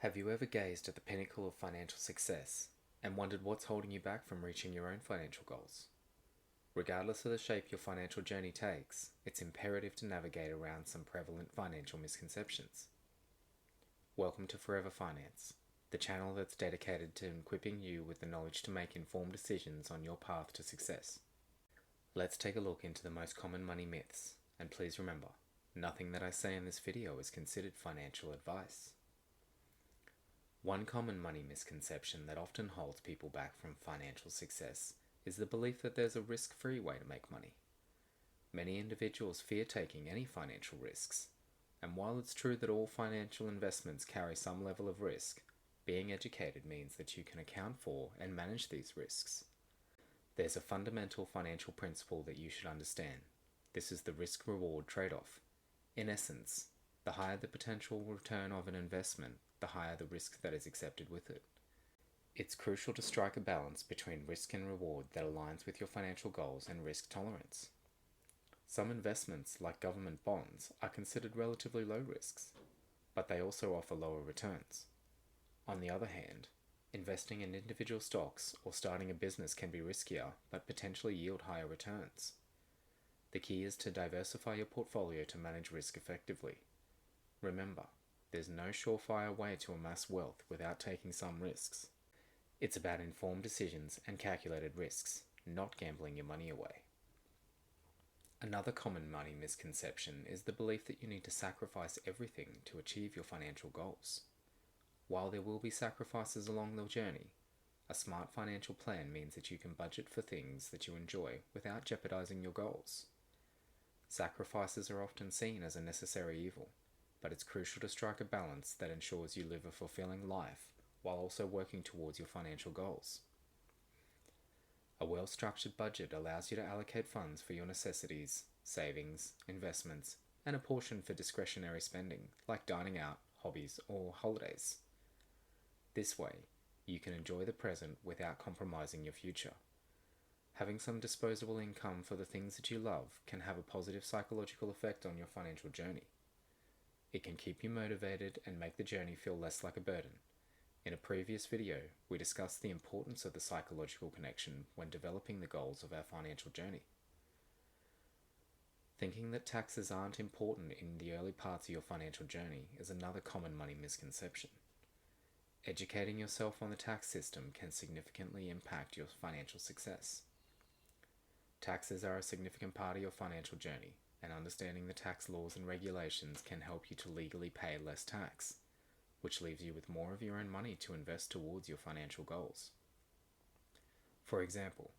Have you ever gazed at the pinnacle of financial success and wondered what's holding you back from reaching your own financial goals? Regardless of the shape your financial journey takes, it's imperative to navigate around some prevalent financial misconceptions. Welcome to Forever Finance, the channel that's dedicated to equipping you with the knowledge to make informed decisions on your path to success. Let's take a look into the most common money myths, and please remember, nothing that I say in this video is considered financial advice. One common money misconception that often holds people back from financial success is the belief that there's a risk-free way to make money. Many individuals fear taking any financial risks, and while it's true that all financial investments carry some level of risk, being educated means that you can account for and manage these risks. There's a fundamental financial principle that you should understand. This is the risk-reward trade-off. In essence, the higher the potential return of an investment, the higher the risk that is accepted with it. It's crucial to strike a balance between risk and reward that aligns with your financial goals and risk tolerance. Some investments, like government bonds, are considered relatively low risks, but they also offer lower returns. On the other hand, investing in individual stocks or starting a business can be riskier, but potentially yield higher returns. The key is to diversify your portfolio to manage risk effectively. Remember, there's no surefire way to amass wealth without taking some risks. It's about informed decisions and calculated risks, not gambling your money away. Another common money misconception is the belief that you need to sacrifice everything to achieve your financial goals. While there will be sacrifices along the journey, a smart financial plan means that you can budget for things that you enjoy without jeopardizing your goals. Sacrifices are often seen as a necessary evil, but it's crucial to strike a balance that ensures you live a fulfilling life while also working towards your financial goals. A well-structured budget allows you to allocate funds for your necessities, savings, investments, and a portion for discretionary spending, like dining out, hobbies, or holidays. This way, you can enjoy the present without compromising your future. Having some disposable income for the things that you love can have a positive psychological effect on your financial journey. It can keep you motivated and make the journey feel less like a burden. In a previous video, we discussed the importance of the psychological connection when developing the goals of our financial journey. Thinking that taxes aren't important in the early parts of your financial journey is another common money misconception. Educating yourself on the tax system can significantly impact your financial success. Taxes are a significant part of your financial journey, and understanding the tax laws and regulations can help you to legally pay less tax, which leaves you with more of your own money to invest towards your financial goals. For example,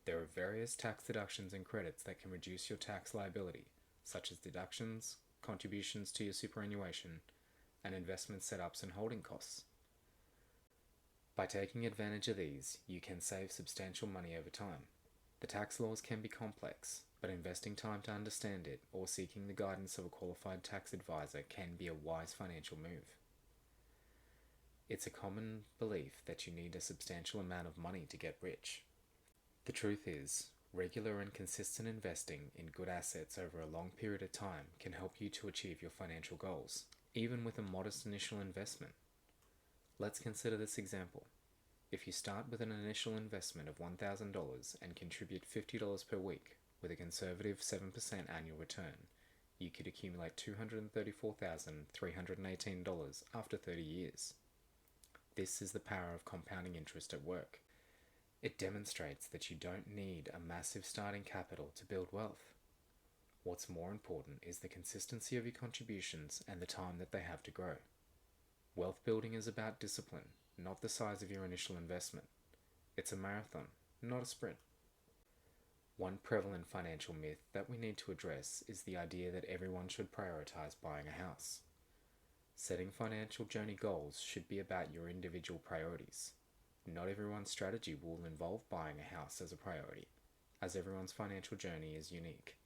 there are various tax deductions and credits that can reduce your tax liability, such as deductions, contributions to your superannuation, and investment setups and holding costs. By taking advantage of these, you can save substantial money over time. The tax laws can be complex, but investing time to understand it or seeking the guidance of a qualified tax advisor can be a wise financial move. It's a common belief that you need a substantial amount of money to get rich. The truth is, regular and consistent investing in good assets over a long period of time can help you to achieve your financial goals, even with a modest initial investment. Let's consider this example. If you start with an initial investment of $1,000 and contribute $50 per week, with a conservative 7% annual return, you could accumulate $234,318 after 30 years. This is the power of compounding interest at work. It demonstrates that you don't need a massive starting capital to build wealth. What's more important is the consistency of your contributions and the time that they have to grow. Wealth building is about discipline, not the size of your initial investment. It's a marathon, not a sprint. One prevalent financial myth that we need to address is the idea that everyone should prioritize buying a house. Setting financial journey goals should be about your individual priorities. Not everyone's strategy will involve buying a house as a priority, as everyone's financial journey is unique.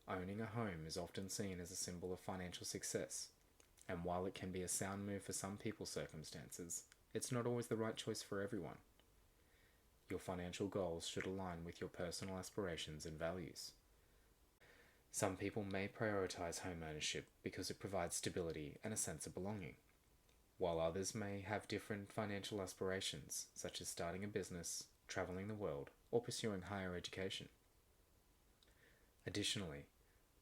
Owning a home is often seen as a symbol of financial success, and while it can be a sound move for some people's circumstances, it's not always the right choice for everyone. Your financial goals should align with your personal aspirations and values. Some people may prioritize home ownership because it provides stability and a sense of belonging. while others may have different financial aspirations, such as starting a business, traveling the world, or pursuing higher education. Additionally,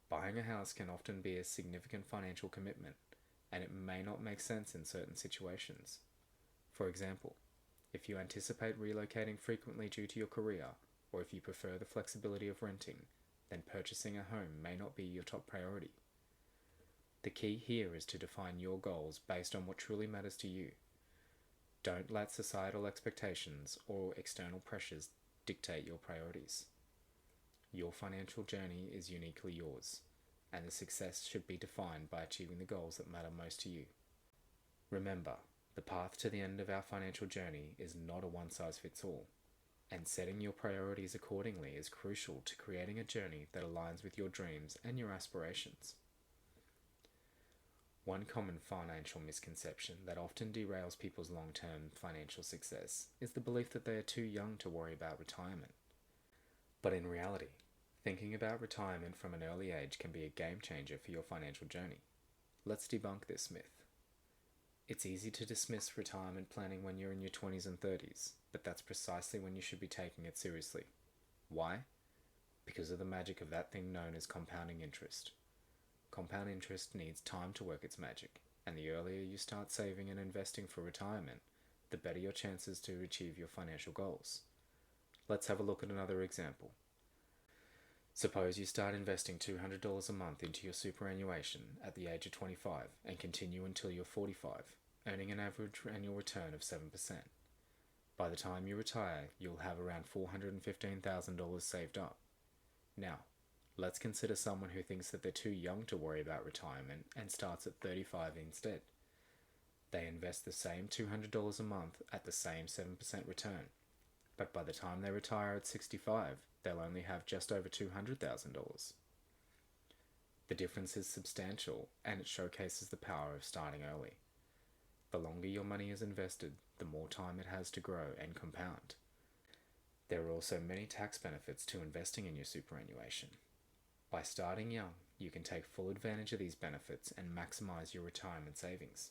buying a house can often be a significant financial commitment, and it may not make sense in certain situations. For example, if you anticipate relocating frequently due to your career, or if you prefer the flexibility of renting, then purchasing a home may not be your top priority. The key here is to define your goals based on what truly matters to you. Don't let societal expectations or external pressures dictate your priorities. Your financial journey is uniquely yours, and the success should be defined by achieving the goals that matter most to you. Remember, the path to the end of our financial journey is not a one-size-fits-all, and setting your priorities accordingly is crucial to creating a journey that aligns with your dreams and your aspirations. One common financial misconception that often derails people's long-term financial success is the belief that they are too young to worry about retirement. But in reality, thinking about retirement from an early age can be a game changer for your financial journey. Let's debunk this myth. It's easy to dismiss retirement planning when you're in your 20s and 30s, but that's precisely when you should be taking it seriously. Why? Because of the magic of that thing known as compounding interest. Compound interest needs time to work its magic, and the earlier you start saving and investing for retirement, the better your chances to achieve your financial goals. Let's have a look at another example. Suppose you start investing $200 a month into your superannuation at the age of 25 and continue until you're 45, earning an average annual return of 7%. By the time you retire, you'll have around $415,000 saved up. Now, let's consider someone who thinks that they're too young to worry about retirement and starts at 35 instead. They invest the same $200 a month at the same 7% return, but by the time they retire at 65, they'll only have just over $200,000. The difference is substantial, and it showcases the power of starting early. The longer your money is invested, the more time it has to grow and compound. There are also many tax benefits to investing in your superannuation. By starting young, you can take full advantage of these benefits and maximize your retirement savings.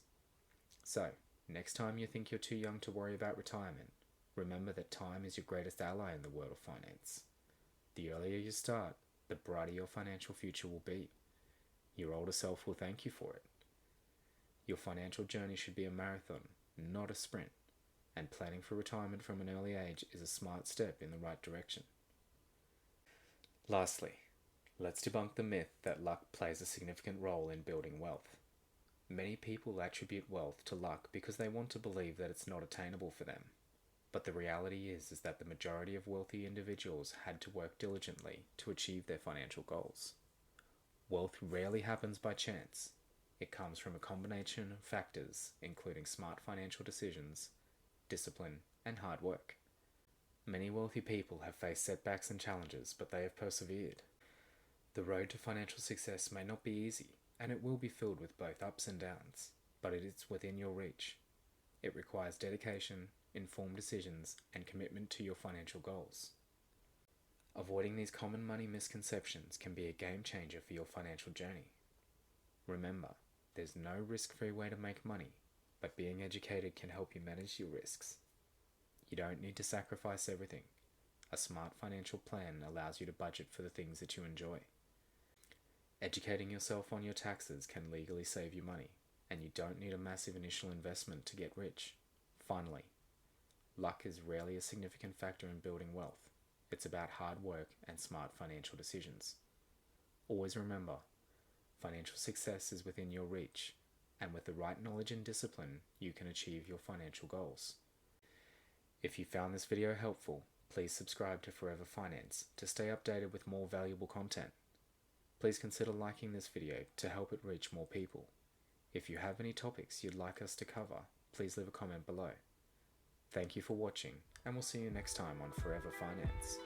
So, next time you think you're too young to worry about retirement, remember that time is your greatest ally in the world of finance. The earlier you start, the brighter your financial future will be. Your older self will thank you for it. Your financial journey should be a marathon, not a sprint, and planning for retirement from an early age is a smart step in the right direction. Lastly, let's debunk the myth that luck plays a significant role in building wealth. Many people attribute wealth to luck because they want to believe that it's not attainable for them. But the reality is that the majority of wealthy individuals had to work diligently to achieve their financial goals. Wealth rarely happens by chance. It comes from a combination of factors, including smart financial decisions, discipline, and hard work. Many wealthy people have faced setbacks and challenges, but they have persevered. The road to financial success may not be easy, and it will be filled with both ups and downs, but it is within your reach. It requires dedication, informed decisions, and commitment to your financial goals. Avoiding these common money misconceptions can be a game changer for your financial journey. Remember, there's no risk-free way to make money, but being educated can help you manage your risks. You don't need to sacrifice everything. A smart financial plan allows you to budget for the things that you enjoy. Educating yourself on your taxes can legally save you money, and you don't need a massive initial investment to get rich. Finally, luck is rarely a significant factor in building wealth. It's about hard work and smart financial decisions. Always remember, financial success is within your reach, and with the right knowledge and discipline, you can achieve your financial goals. If you found this video helpful, please subscribe to Forever Finance to stay updated with more valuable content. Please consider liking this video to help it reach more people. If you have any topics you'd like us to cover, please leave a comment below. Thank you for watching, and we'll see you next time on Forever Finance.